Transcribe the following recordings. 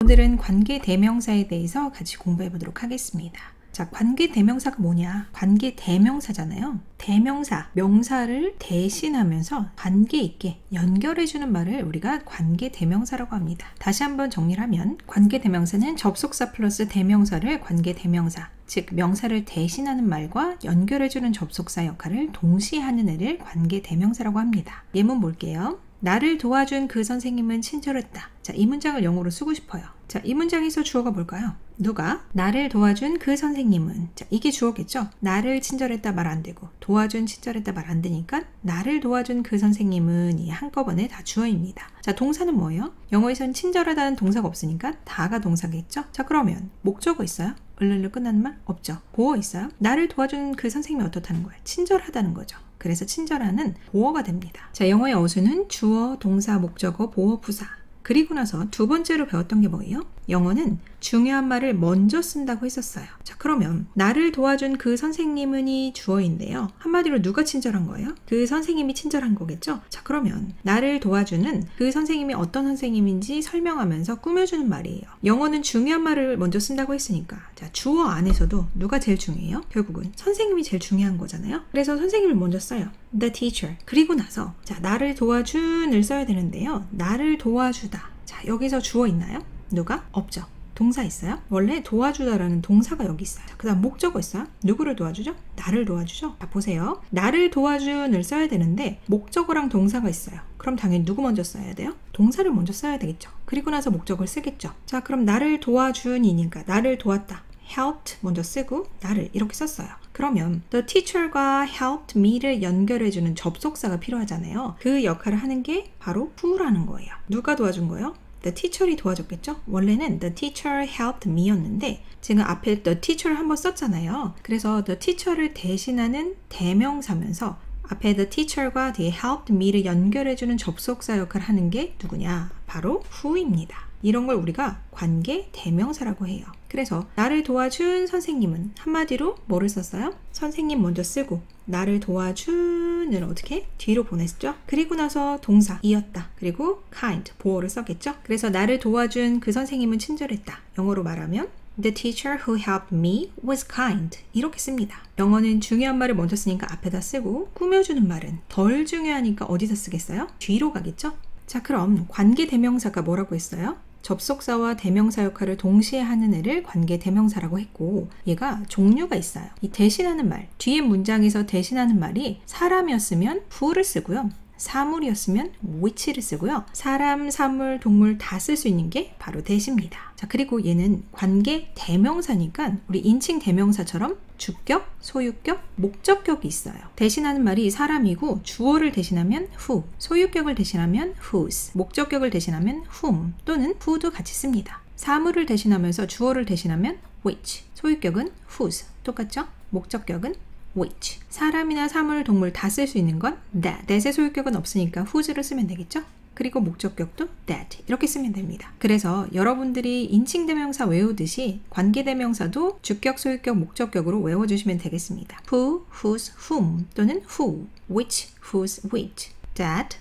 오늘은 관계대명사에 대해서 같이 공부해 보도록 하겠습니다. 자, 관계대명사가 뭐냐? 관계대명사잖아요. 대명사, 명사를 대신하면서 관계 있게 연결해주는 말을 우리가 관계대명사라고 합니다. 다시 한번 정리를 하면 관계대명사는 접속사 플러스 대명사를 관계대명사, 즉 명사를 대신하는 말과 연결해주는 접속사 역할을 동시에 하는 애를 관계대명사라고 합니다. 예문 볼게요. 나를 도와준 그 선생님은 친절했다. 자, 이 문장을 영어로 쓰고 싶어요. 자, 이 문장에서 주어가 뭘까요? 누가? 나를 도와준 그 선생님은. 자, 이게 주어겠죠? 나를 친절했다 말 안 되고 도와준 친절했다 말 안 되니까 나를 도와준 그 선생님은 이 한꺼번에 다 주어입니다. 자, 동사는 뭐예요? 영어에선 친절하다는 동사가 없으니까 다가 동사겠죠? 자, 그러면 목적어 있어요? 을를로 끝나는 말? 없죠. 보어 있어요? 나를 도와준 그 선생님이 어떻다는 거예요? 친절하다는 거죠. 그래서 친절하는 보어가 됩니다. 자, 영어의 어수는 주어, 동사, 목적어, 보어, 부사. 그리고 나서 두 번째로 배웠던 게 뭐예요? 영어는 중요한 말을 먼저 쓴다고 했었어요. 자, 그러면 나를 도와준 그 선생님은이 주어인데요. 한마디로 누가 친절한 거예요? 그 선생님이 친절한 거겠죠? 자, 그러면 나를 도와주는 그 선생님이 어떤 선생님인지 설명하면서 꾸며주는 말이에요. 영어는 중요한 말을 먼저 쓴다고 했으니까 자, 주어 안에서도 누가 제일 중요해요? 결국은 선생님이 제일 중요한 거잖아요. 그래서 선생님을 먼저 써요. The teacher. 그리고 나서 자, 나를 도와준을 써야 되는데요. 나를 도와주다. 자, 여기서 주어 있나요? 누가? 없죠. 동사 있어요? 원래 도와주다라는 동사가 여기 있어요. 그 다음 목적어 있어요? 누구를 도와주죠? 나를 도와주죠? 자, 보세요. 나를 도와준을 써야 되는데 목적어랑 동사가 있어요. 그럼 당연히 누구 먼저 써야 돼요? 동사를 먼저 써야 되겠죠. 그리고 나서 목적어를 쓰겠죠. 자, 그럼 나를 도와준이니까 나를 도왔다. helped 먼저 쓰고 나를 이렇게 썼어요. 그러면 the teacher과 helped me를 연결해주는 접속사가 필요하잖아요. 그 역할을 하는 게 바로 who라는 거예요. 누가 도와준 거예요? The teacher이 도와줬겠죠? 원래는 the teacher helped me였는데 지금 앞에 the teacher를 한번 썼잖아요. 그래서 the teacher를 대신하는 대명사면서 앞에 the teacher과 뒤에 helped me를 연결해주는 접속사 역할을 하는 게 누구냐? 바로 who입니다. 이런 걸 우리가 관계 대명사라고 해요. 그래서 나를 도와준 선생님은 한마디로 뭐를 썼어요? 선생님 먼저 쓰고 나를 도와준을 어떻게? 뒤로 보냈죠? 그리고 나서 동사 이었다. 그리고 kind, 보어를 썼겠죠? 그래서 나를 도와준 그 선생님은 친절했다. 영어로 말하면 The teacher who helped me was kind. 이렇게 씁니다. 영어는 중요한 말을 먼저 쓰니까 앞에다 쓰고 꾸며주는 말은 덜 중요하니까 어디다 쓰겠어요? 뒤로 가겠죠? 자, 그럼 관계대명사가 뭐라고 했어요? 접속사와 대명사 역할을 동시에 하는 애를 관계대명사라고 했고 얘가 종류가 있어요. 이 대신하는 말, 뒤에 문장에서 대신하는 말이 사람이었으면 who를 쓰고요. 사물이었으면 which를 쓰고요. 사람, 사물, 동물 다 쓸 수 있는 게 바로 대시입니다. 자, 그리고 얘는 관계 대명사니까 우리 인칭 대명사처럼 주격, 소유격, 목적격이 있어요. 대신하는 말이 사람이고 주어를 대신하면 who, 소유격을 대신하면 whose, 목적격을 대신하면 whom 또는 who도 같이 씁니다. 사물을 대신하면서 주어를 대신하면 which, 소유격은 whose, 똑같죠? 목적격은 which. 사람이나 사물, 동물 다 쓸 수 있는 건 that. that의 소유격은 없으니까 whose를 쓰면 되겠죠? 그리고 목적격도 that. 이렇게 쓰면 됩니다. 그래서 여러분들이 인칭대명사 외우듯이 관계대명사도 주격, 소유격, 목적격으로 외워주시면 되겠습니다. who, whose, whom 또는 who, which, whose, which, that,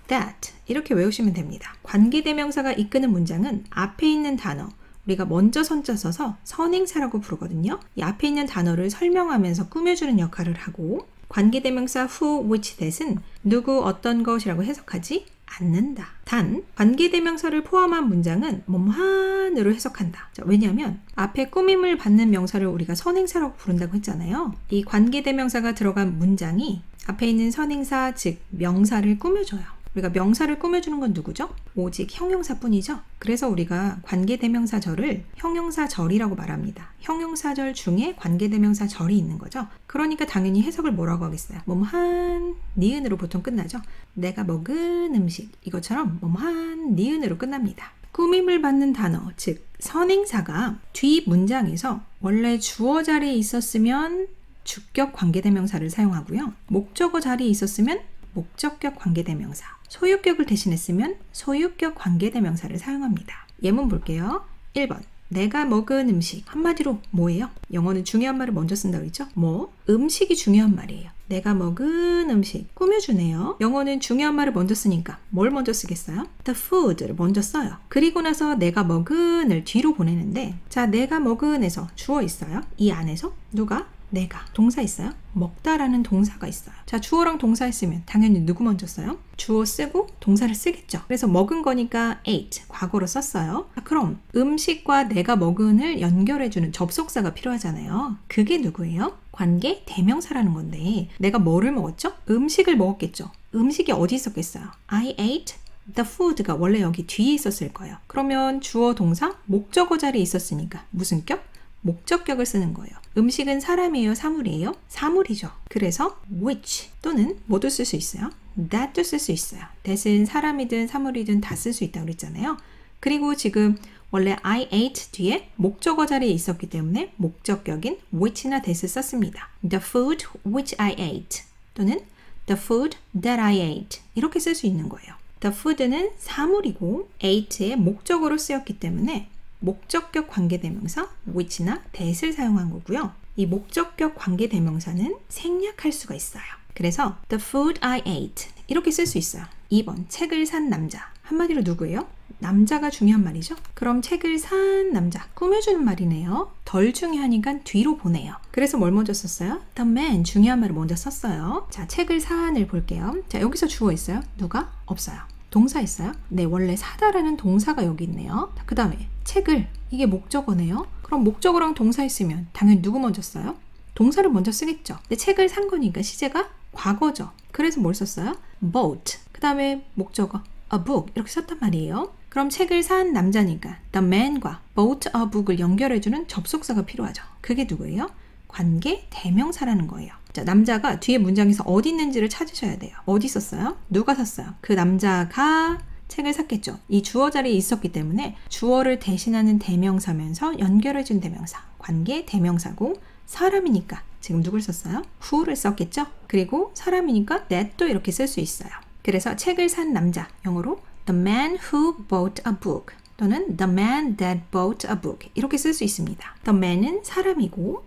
that 이렇게 외우시면 됩니다. 관계대명사가 이끄는 문장은 앞에 있는 단어 우리가 먼저 선자 써서 선행사라고 부르거든요. 이 앞에 있는 단어를 설명하면서 꾸며주는 역할을 하고 관계대명사 who, which, that은 누구, 어떤 것이라고 해석하지 않는다. 단, 관계대명사를 포함한 문장은 뭐뭐한으로 해석한다. 자, 왜냐하면 앞에 꾸밈을 받는 명사를 우리가 선행사라고 부른다고 했잖아요. 이 관계대명사가 들어간 문장이 앞에 있는 선행사, 즉 명사를 꾸며줘요. 우리가 명사를 꾸며주는 건 누구죠? 오직 형용사뿐이죠. 그래서 우리가 관계대명사절을 형용사절이라고 말합니다. 형용사절 중에 관계대명사절이 있는 거죠. 그러니까 당연히 해석을 뭐라고 하겠어요? 뭐뭐한 니은으로 보통 끝나죠. 내가 먹은 음식 이것처럼 뭐뭐한 니은으로 끝납니다. 꾸밈을 받는 단어, 즉 선행사가 뒤 문장에서 원래 주어 자리에 있었으면 주격 관계대명사를 사용하고요. 목적어 자리에 있었으면 목적격 관계대명사, 소유격을 대신했으면 소유격 관계대명사를 사용합니다. 예문 볼게요. 1번 내가 먹은 음식 한마디로 뭐예요? 영어는 중요한 말을 먼저 쓴다고 했죠? 뭐? 음식이 중요한 말이에요. 내가 먹은 음식 꾸며주네요. 영어는 중요한 말을 먼저 쓰니까 뭘 먼저 쓰겠어요? The food를 먼저 써요. 그리고 나서 내가 먹은을 뒤로 보내는데 자, 내가 먹은에서 주어 있어요. 이 안에서 누가? 내가. 동사 있어요? 먹다라는 동사가 있어요. 자, 주어랑 동사 있으면 당연히 누구 먼저 써요? 주어 쓰고 동사를 쓰겠죠. 그래서 먹은 거니까 ate, 과거로 썼어요. 자, 그럼 음식과 내가 먹은을 연결해주는 접속사가 필요하잖아요. 그게 누구예요? 관계 대명사라는 건데 내가 뭐를 먹었죠? 음식을 먹었겠죠. 음식이 어디 있었겠어요? I ate the food가 원래 여기 뒤에 있었을 거예요. 그러면 주어 동사 목적어 자리에 있었으니까 무슨 격? 목적격을 쓰는 거예요. 음식은 사람이에요? 사물이에요? 사물이죠. 그래서 which 또는 뭐도 쓸 수 있어요? that도 쓸 수 있어요. that은 사람이든 사물이든 다 쓸 수 있다고 그랬잖아요. 그리고 지금 원래 I ate 뒤에 목적어 자리에 있었기 때문에 목적격인 which나 that을 썼습니다. The food which I ate 또는 the food that I ate 이렇게 쓸 수 있는 거예요. The food는 사물이고 ate의 목적어로 쓰였기 때문에 목적격 관계대명사 which나 that을 사용한 거고요. 이 목적격 관계대명사는 생략할 수가 있어요. 그래서 the food I ate 이렇게 쓸 수 있어요. 2번 책을 산 남자 한마디로 누구예요? 남자가 중요한 말이죠. 그럼 책을 산 남자 꾸며주는 말이네요. 덜 중요하니까 뒤로 보내요. 그래서 뭘 먼저 썼어요? The man 중요한 말을 먼저 썼어요. 자, 책을 산을 볼게요. 자, 여기서 주어 있어요? 누가? 없어요. 동사 있어요? 네, 원래 사다라는 동사가 여기 있네요. 그 다음에 책을, 이게 목적어네요. 그럼 목적어랑 동사 있으면 당연히 누구 먼저 써요? 동사를 먼저 쓰겠죠. 근데 책을 산 거니까 시제가 과거죠. 그래서 뭘 썼어요? bought. 그 다음에 목적어 a book 이렇게 썼단 말이에요. 그럼 책을 산 남자니까 the man과 bought a book을 연결해주는 접속사가 필요하죠. 그게 누구예요? 관계 대명사라는 거예요. 자, 남자가 뒤에 문장에서 어디 있는지를 찾으셔야 돼요. 어디 썼어요? 누가 샀어요? 그 남자가 책을 샀겠죠. 이 주어 자리에 있었기 때문에 주어를 대신하는 대명사면서 연결해준 대명사, 관계 대명사고 사람이니까 지금 누굴 썼어요? who를 썼겠죠. 그리고 사람이니까 that도 이렇게 쓸 수 있어요. 그래서 책을 산 남자, 영어로 the man who bought a book 또는 the man that bought a book 이렇게 쓸 수 있습니다. the man은 사람이고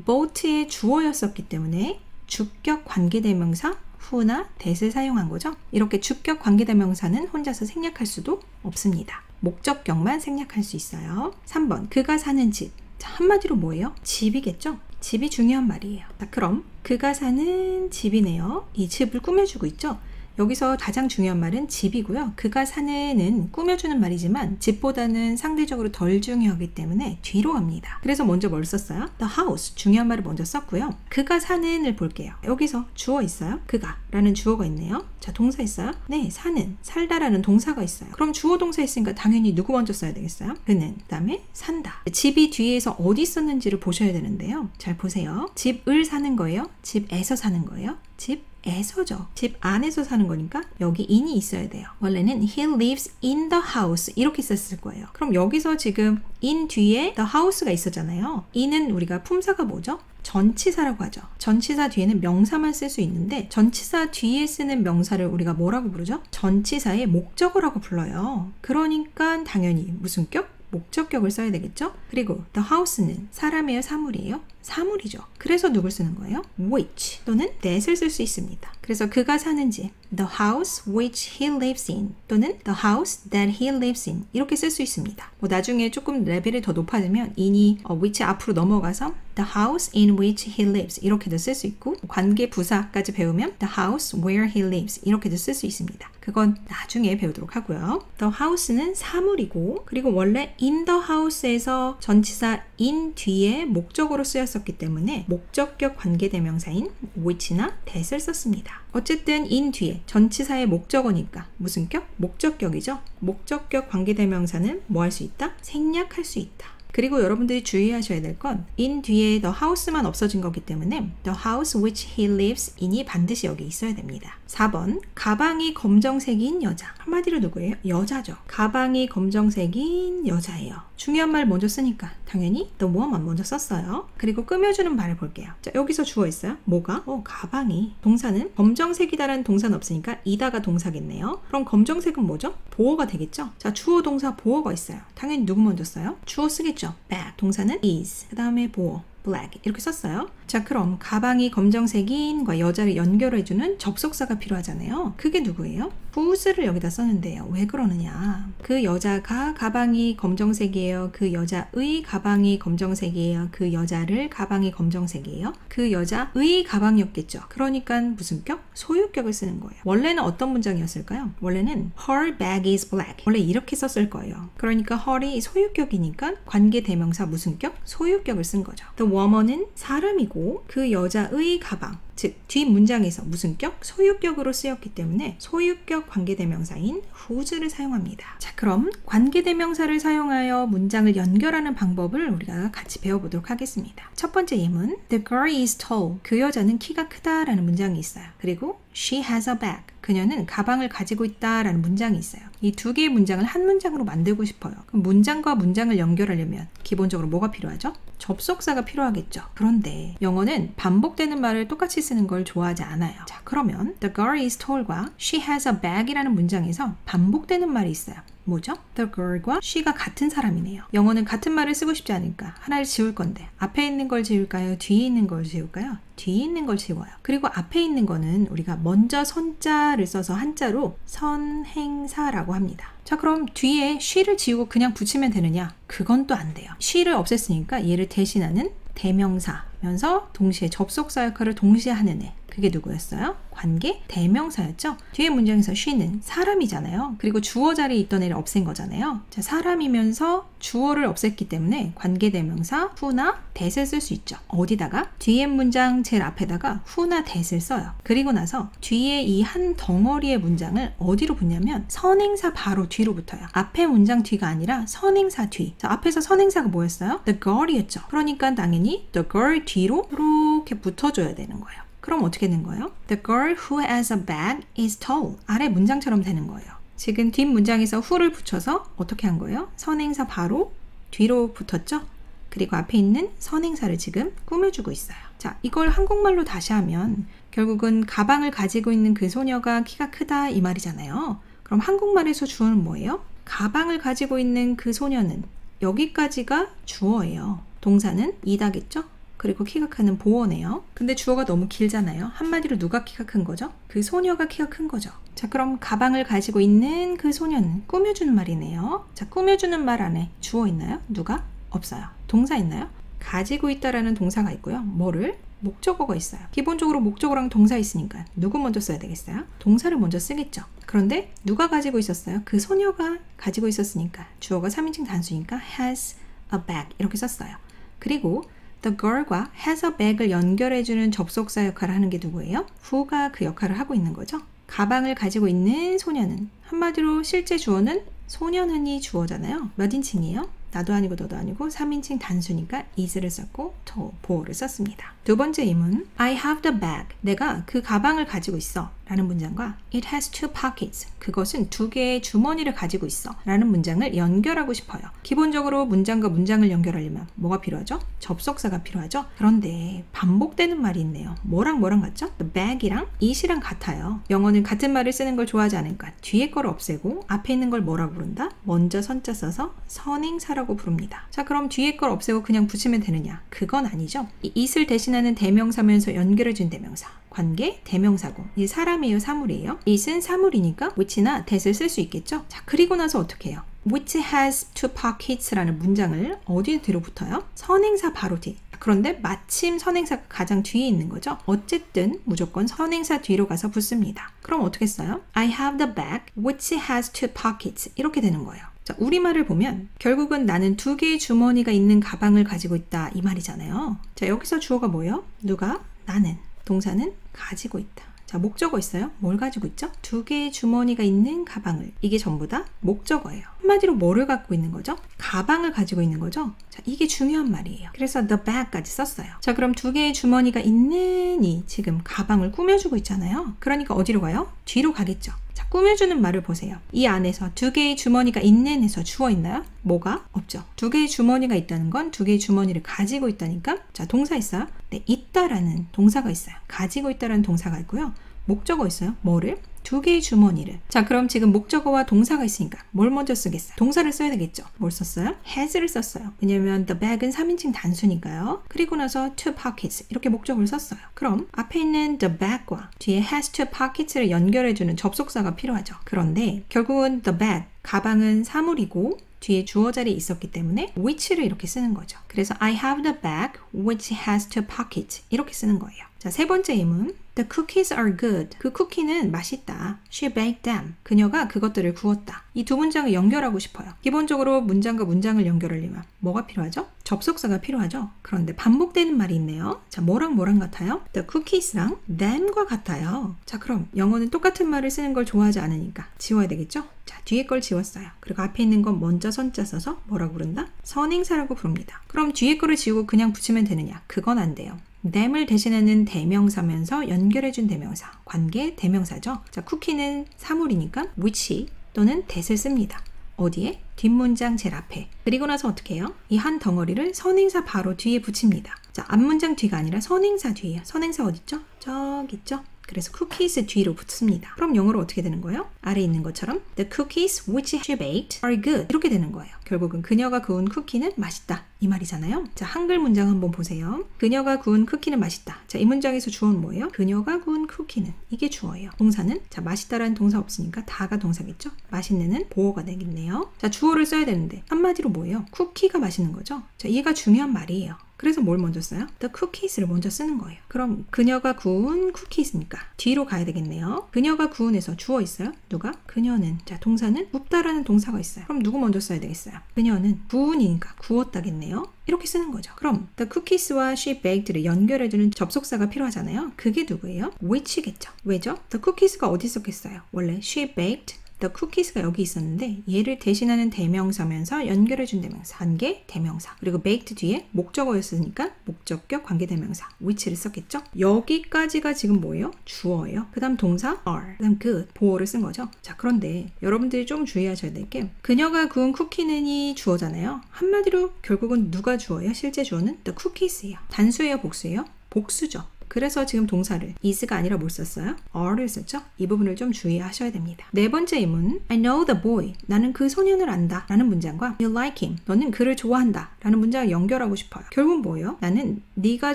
bought의 주어였었기 때문에 주격 관계대명사 who나 that을 사용한 거죠. 이렇게 주격 관계대명사는 혼자서 생략할 수도 없습니다. 목적격만 생략할 수 있어요. 3번 그가 사는 집. 자, 한마디로 뭐예요? 집이겠죠? 집이 중요한 말이에요. 자, 그럼 그가 사는 집이네요. 이 집을 꾸며주고 있죠? 여기서 가장 중요한 말은 집이고요. 그가 사는은 꾸며주는 말이지만 집보다는 상대적으로 덜 중요하기 때문에 뒤로 갑니다. 그래서 먼저 뭘 썼어요? The house, 중요한 말을 먼저 썼고요. 그가 사는을 볼게요. 여기서 주어 있어요? 그가 라는 주어가 있네요. 자, 동사 있어요? 네, 사는, 살다라는 동사가 있어요. 그럼 주어 동사 있으니까 당연히 누구 먼저 써야 되겠어요? 그는, 그 다음에 산다. 집이 뒤에서 어디 있었는지를 보셔야 되는데요. 잘 보세요. 집을 사는 거예요? 집에서 사는 거예요? 집에서죠. 집 안에서 사는 거니까 여기 in이 있어야 돼요. 원래는 he lives in the house 이렇게 썼을 거예요. 그럼 여기서 지금 in 뒤에 the house가 있었잖아요. in은 우리가 품사가 뭐죠? 전치사라고 하죠. 전치사 뒤에는 명사만 쓸 수 있는데 전치사 뒤에 쓰는 명사를 우리가 뭐라고 부르죠? 전치사의 목적어라고 불러요. 그러니까 당연히 무슨 격? 목적격을 써야 되겠죠? 그리고 the house는 사람이에요? 사물이에요? 사물이죠. 그래서 누굴 쓰는 거예요? which 또는 that을 쓸 수 있습니다. 그래서 그가 사는 집 the house which he lives in 또는 the house that he lives in 이렇게 쓸 수 있습니다. 뭐 나중에 조금 레벨이 더 높아지면 in이 which 앞으로 넘어가서 the house in which he lives 이렇게도 쓸 수 있고 관계 부사까지 배우면 the house where he lives 이렇게도 쓸 수 있습니다. 그건 나중에 배우도록 하고요. The house는 사물이고 그리고 원래 in the house에서 전치사 in 뒤에 목적어로 쓰였었기 때문에 목적격 관계대명사인 which나 that을 썼습니다. 어쨌든 in 뒤에 전치사의 목적어니까 무슨 격? 목적격이죠. 목적격 관계대명사는 뭐 할 수 있다? 생략할 수 있다. 그리고 여러분들이 주의하셔야 될 건 in 뒤에 the house만 없어진 거기 때문에 the house which he lives in이 반드시 여기 있어야 됩니다. 4번 가방이 검정색인 여자. 한마디로 누구예요? 여자죠. 가방이 검정색인 여자예요. 중요한 말 먼저 쓰니까 당연히 the woman 먼저 썼어요. 그리고 꾸며주는 말을 볼게요. 자, 여기서 주어 있어요. 뭐가? 가방이. 동사는 검정색이다라는 동사는 없으니까 이다가 동사겠네요. 그럼 검정색은 뭐죠? 보어가 되겠죠? 자, 주어 동사 보어가 있어요. 당연히 누구 먼저 써요? 주어 쓰겠죠. bag. 동사는 is. 그 다음에 보어. black 이렇게 썼어요. 자, 그럼 가방이 검정색인과 여자를 연결해주는 접속사가 필요하잖아요. 그게 누구예요? whose를 여기다 썼는데요. 왜 그러느냐? 그 여자가 가방이 검정색이에요. 그 여자의 가방이 검정색이에요. 그 여자를 가방이 검정색이에요. 그 여자의 가방이었겠죠. 그러니까 무슨 격? 소유격을 쓰는 거예요. 원래는 어떤 문장이었을까요? 원래는 her bag is black. 원래 이렇게 썼을 거예요. 그러니까 her이 소유격이니까 관계대명사 무슨 격? 소유격을 쓴 거죠. The woman은 사람이고 그 여자의 가방, 즉 뒷문장에서 무슨 격? 소유격으로 쓰였기 때문에 소유격 관계대명사인 whose를 사용합니다. 자, 그럼 관계대명사를 사용하여 문장을 연결하는 방법을 우리가 같이 배워보도록 하겠습니다. 첫 번째 예문, The girl is tall. 그 여자는 키가 크다라는 문장이 있어요. 그리고 She has a bag. 그녀는 가방을 가지고 있다라는 문장이 있어요. 이 두 개의 문장을 한 문장으로 만들고 싶어요. 그럼 문장과 문장을 연결하려면 기본적으로 뭐가 필요하죠? 접속사가 필요하겠죠. 그런데 영어는 반복되는 말을 똑같이 쓰는 걸 좋아하지 않아요. 자, 그러면 The girl is tall과 She has a bag 이라는 문장에서 반복되는 말이 있어요. 뭐죠? The girl과 she가 같은 사람이네요. 영어는 같은 말을 쓰고 싶지 않으니까 하나를 지울 건데 앞에 있는 걸 지울까요? 뒤에 있는 걸 지울까요? 뒤에 있는 걸 지워요. 그리고 앞에 있는 거는 우리가 먼저 선자를 써서 한자로 선행사라고 합니다. 자, 그럼 뒤에 she를 지우고 그냥 붙이면 되느냐? 그건 또 안 돼요. she를 없앴으니까 얘를 대신하는 대명사면서 동시에 접속사 역할을 동시에 하는 애. 그게 누구였어요? 관계 대명사였죠. 뒤에 문장에서 she는 사람이잖아요. 그리고 주어 자리에 있던 애를 없앤 거잖아요. 자, 사람이면서 주어를 없앴기 때문에 관계 대명사 who나 that을 쓸 수 있죠. 어디다가? 뒤에 문장 제일 앞에다가 who나 that을 써요. 그리고 나서 뒤에 이 한 덩어리의 문장을 어디로 붙냐면 선행사 바로 뒤로 붙어요. 앞에 문장 뒤가 아니라 선행사 뒤. 자, 앞에서 선행사가 뭐였어요? The girl이었죠. 그러니까 당연히 the girl 뒤로 이렇게 붙어줘야 되는 거예요. 그럼 어떻게 된 거예요? The girl who has a bag is tall. 아래 문장처럼 되는 거예요. 지금 뒷 문장에서 who를 붙여서 어떻게 한 거예요? 선행사 바로 뒤로 붙었죠? 그리고 앞에 있는 선행사를 지금 꾸며주고 있어요. 자, 이걸 한국말로 다시 하면 결국은 가방을 가지고 있는 그 소녀가 키가 크다 이 말이잖아요. 그럼 한국말에서 주어는 뭐예요? 가방을 가지고 있는 그 소녀는 여기까지가 주어예요. 동사는 이다겠죠? 그리고 키가 크는 보어네요. 근데 주어가 너무 길잖아요. 한마디로 누가 키가 큰 거죠? 그 소녀가 키가 큰 거죠. 자, 그럼 가방을 가지고 있는 그 소녀는 꾸며주는 말이네요. 자, 꾸며주는 말 안에 주어 있나요? 누가? 없어요. 동사 있나요? 가지고 있다라는 동사가 있고요. 뭐를? 목적어가 있어요. 기본적으로 목적어랑 동사 있으니까 누구 먼저 써야 되겠어요? 동사를 먼저 쓰겠죠. 그런데 누가 가지고 있었어요? 그 소녀가 가지고 있었으니까 주어가 3인칭 단수니까 has a bag 이렇게 썼어요. 그리고 The girl과 has a bag을 연결해주는 접속사 역할을 하는 게 누구예요? who가 그 역할을 하고 있는 거죠. 가방을 가지고 있는 소녀는 한마디로 실제 주어는 소년은이 주어잖아요. 몇 인칭이에요? 나도 아니고 너도 아니고 3인칭 단수니까 is를 썼고 보어를 썼습니다. 두 번째 예문 I have the bag. 내가 그 가방을 가지고 있어 라는 문장과 It has two pockets. 그것은 두 개의 주머니를 가지고 있어 라는 문장을 연결하고 싶어요. 기본적으로 문장과 문장을 연결하려면 뭐가 필요하죠? 접속사가 필요하죠. 그런데 반복되는 말이 있네요. 뭐랑 같죠? The bag이랑 it이랑 같아요. 영어는 같은 말을 쓰는 걸 좋아하지 않으니까 뒤에 걸 없애고 앞에 있는 걸 뭐라고 부른다? 먼저 선자 써서 선행사라고 부릅니다. 자, 그럼 뒤에 걸 없애고 그냥 붙이면 되느냐? 그건 아니죠. 이 it을 대신하는 대명사면서 연결해준 대명사. 관계 대명사고 이 사람이에요, 사물이에요? it은 사물이니까 which나 that을 쓸 수 있겠죠. 자, 그리고 나서 어떻게 해요? which has two pockets라는 문장을 어디에 뒤로 붙어요? 선행사 바로 뒤. 그런데 마침 선행사가 가장 뒤에 있는 거죠. 어쨌든 무조건 선행사 뒤로 가서 붙습니다. 그럼 어떻게 써요? I have the bag which has two pockets 이렇게 되는 거예요. 자, 우리말을 보면 결국은 나는 두 개의 주머니가 있는 가방을 가지고 있다 이 말이잖아요. 자, 여기서 주어가 뭐예요? 누가? 나는. 동사는 가지고 있다. 자, 목적어 있어요? 뭘 가지고 있죠? 두 개의 주머니가 있는 가방을. 이게 전부 다 목적어예요. 한마디로 뭐를 갖고 있는 거죠? 가방을 가지고 있는 거죠? 자, 이게 중요한 말이에요. 그래서 the bag까지 썼어요. 자, 그럼 두 개의 주머니가 있는이 지금 가방을 꾸며주고 있잖아요. 그러니까 어디로 가요? 뒤로 가겠죠. 자, 꾸며주는 말을 보세요. 이 안에서 두 개의 주머니가 있는에서 주어 있나요? 뭐가? 없죠. 두 개의 주머니가 있다는 건 두 개의 주머니를 가지고 있다니까. 자, 동사 있어요? 네, 있다라는 동사가 있어요. 가지고 있다라는 동사가 있고요. 목적어 있어요? 뭐를? 두 개의 주머니를. 자, 그럼 지금 목적어와 동사가 있으니까 뭘 먼저 쓰겠어요? 동사를 써야 되겠죠. 뭘 썼어요? has를 썼어요. 왜냐면 the bag은 3인칭 단수니까요. 그리고 나서 two pockets 이렇게 목적어를 썼어요. 그럼 앞에 있는 the bag과 뒤에 has two pockets를 연결해주는 접속사가 필요하죠. 그런데 결국은 the bag, 가방은 사물이고 뒤에 주어 자리에 있었기 때문에 which를 이렇게 쓰는 거죠. 그래서 I have the bag which has two pockets 이렇게 쓰는 거예요. 자, 세 번째 예문 The cookies are good. 그 쿠키는 맛있다. She baked them. 그녀가 그것들을 구웠다. 이 두 문장을 연결하고 싶어요. 기본적으로 문장과 문장을 연결하려면 뭐가 필요하죠? 접속사가 필요하죠. 그런데 반복되는 말이 있네요. 자, 뭐랑 같아요? The cookies랑 them과 같아요. 자, 그럼 영어는 똑같은 말을 쓰는 걸 좋아하지 않으니까 지워야 되겠죠? 자, 뒤에 걸 지웠어요. 그리고 앞에 있는 건 먼저 선자 써서 뭐라고 부른다? 선행사라고 부릅니다. 그럼 뒤에 거를 지우고 그냥 붙이면 되느냐? 그건 안 돼요. them을 대신하는 대명사면서 연결해준 대명사, 관계 대명사죠. 자, 쿠키는 사물이니까 which 또는 that을 씁니다. 어디에? 뒷문장 제일 앞에. 그리고 나서 어떻게 해요? 이 한 덩어리를 선행사 바로 뒤에 붙입니다. 자, 앞문장 뒤가 아니라 선행사 뒤에요. 선행사 어딨죠? 저기 있죠? 그래서 cookies 뒤로 붙습니다. 그럼 영어로 어떻게 되는 거예요? 아래 있는 것처럼 The cookies which she baked are good 이렇게 되는 거예요. 결국은 그녀가 구운 쿠키는 맛있다 이 말이잖아요. 자, 한글 문장 한번 보세요. 그녀가 구운 쿠키는 맛있다. 자, 이 문장에서 주어는 뭐예요? 그녀가 구운 쿠키는 이게 주어예요. 동사는 자, 맛있다라는 동사 없으니까 다가 동사겠죠? 맛있는은 보어가 되겠네요. 자, 주어를 써야 되는데 한마디로 뭐예요? 쿠키가 맛있는 거죠? 자, 얘가 중요한 말이에요. 그래서 뭘 먼저 써요? The cookies를 먼저 쓰는 거예요. 그럼 그녀가 구운 쿠키니까 뒤로 가야 되겠네요. 그녀가 구운에서 주어 있어요? 누가? 그녀는. 자, 동사는 굽다라는 동사가 있어요. 그럼 누구 먼저 써야 되겠어요? 그녀는 구운이니까 구웠다겠네요. 이렇게 쓰는 거죠. 그럼 the cookies와 she baked를 연결해주는 접속사가 필요하잖아요. 그게 누구예요? which겠죠. 왜죠? the cookies가 어디 있었겠어요? 원래 she baked The cookies가 여기 있었는데 얘를 대신하는 대명사면서 연결해준 대명사, 관계 대명사. 그리고 baked 뒤에 목적어였으니까 목적격 관계 대명사 which를 썼겠죠. 여기까지가 지금 뭐예요? 주어예요. 그 다음 동사 are, 그 다음 good, 보어를 쓴 거죠. 자, 그런데 여러분들이 좀 주의하셔야 될 게 그녀가 구운 쿠키는이 주어잖아요. 한마디로 결국은 누가 주어예요? 실제 주어는 the cookies예요. 단수예요? 복수예요? 복수죠. 그래서 지금 동사를 is가 아니라 뭘 썼어요? are를 썼죠? 이 부분을 좀 주의하셔야 됩니다. 네 번째 예문 I know the boy. 나는 그 소년을 안다 라는 문장과 You like him. 너는 그를 좋아한다 라는 문장을 연결하고 싶어요. 결국은 뭐예요? 나는 네가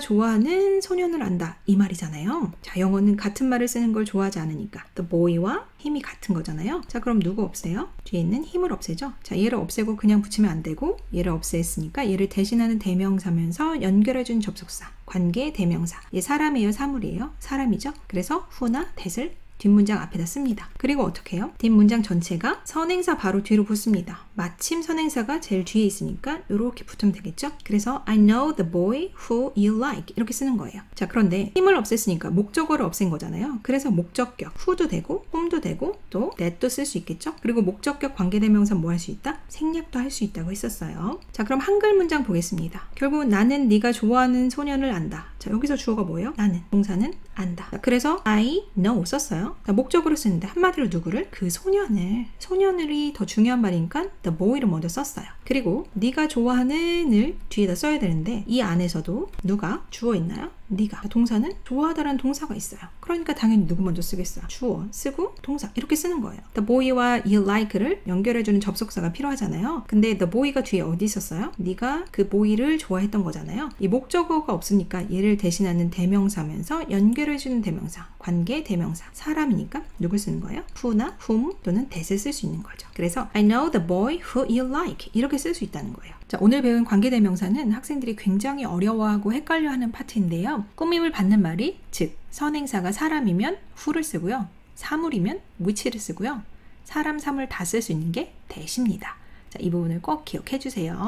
좋아하는 소년을 안다 이 말이잖아요. 자, 영어는 같은 말을 쓰는 걸 좋아하지 않으니까 the boy와 힘이 같은 거잖아요. 자, 그럼 누구 없애요? 뒤에 있는 힘을 없애죠. 자, 얘를 없애고 그냥 붙이면 안 되고 얘를 없앴으니까 얘를 대신하는 대명사면서 연결해준 접속사, 관계 대명사. 얘 사람이에요? 사물이에요? 사람이죠. 그래서 who나 that을 뒷문장 앞에다 씁니다. 그리고 어떻게 해요? 뒷문장 전체가 선행사 바로 뒤로 붙습니다. 마침 선행사가 제일 뒤에 있으니까 이렇게 붙으면 되겠죠? 그래서 I know the boy who you like 이렇게 쓰는 거예요. 자, 그런데 힘을 없앴으니까 목적어를 없앤 거잖아요. 그래서 목적격 who도 되고 whom도 되고 또 that도 쓸 수 있겠죠? 그리고 목적격 관계대명사 뭐 할 수 있다? 생략도 할 수 있다고 했었어요. 자, 그럼 한글 문장 보겠습니다. 결국은 나는 네가 좋아하는 소년을 안다. 자, 여기서 주어가 뭐예요? 나는. 동사는 안다. 자, 그래서 I know 썼어요. 자, 목적으로 쓰는데 한마디로 누구를? 그 소년을이 더 중요한 말이니까 the boy를 먼저 썼어요. 그리고 네가 좋아하는을 뒤에다 써야 되는데 이 안에서도 누가 주어 있나요? 네가. 동사는 좋아하다라는 동사가 있어요. 그러니까 당연히 누구 먼저 쓰겠어요? 주어 쓰고 동사 이렇게 쓰는 거예요. The boy와 you like를 연결해주는 접속사가 필요하잖아요. 근데 the boy가 뒤에 어디 있었어요? 네가 그 boy를 좋아했던 거잖아요. 이 목적어가 없으니까 얘를 대신하는 대명사면서 연결해주는 대명사, 관계 대명사, 사람이니까 누굴 쓰는 거예요? who나 whom 또는 that을 쓸 수 있는 거죠. 그래서 I know the boy who you like 이렇게 쓸 수 있다는 거예요. 자, 오늘 배운 관계대명사는 학생들이 굉장히 어려워하고 헷갈려하는 파트인데요. 꾸밈을 받는 말이 즉 선행사가 사람이면 who를 쓰고요. 사물이면 which를 쓰고요. 사람, 사물 다 쓸 수 있는 게 that입니다. 자, 이 부분을 꼭 기억해 주세요.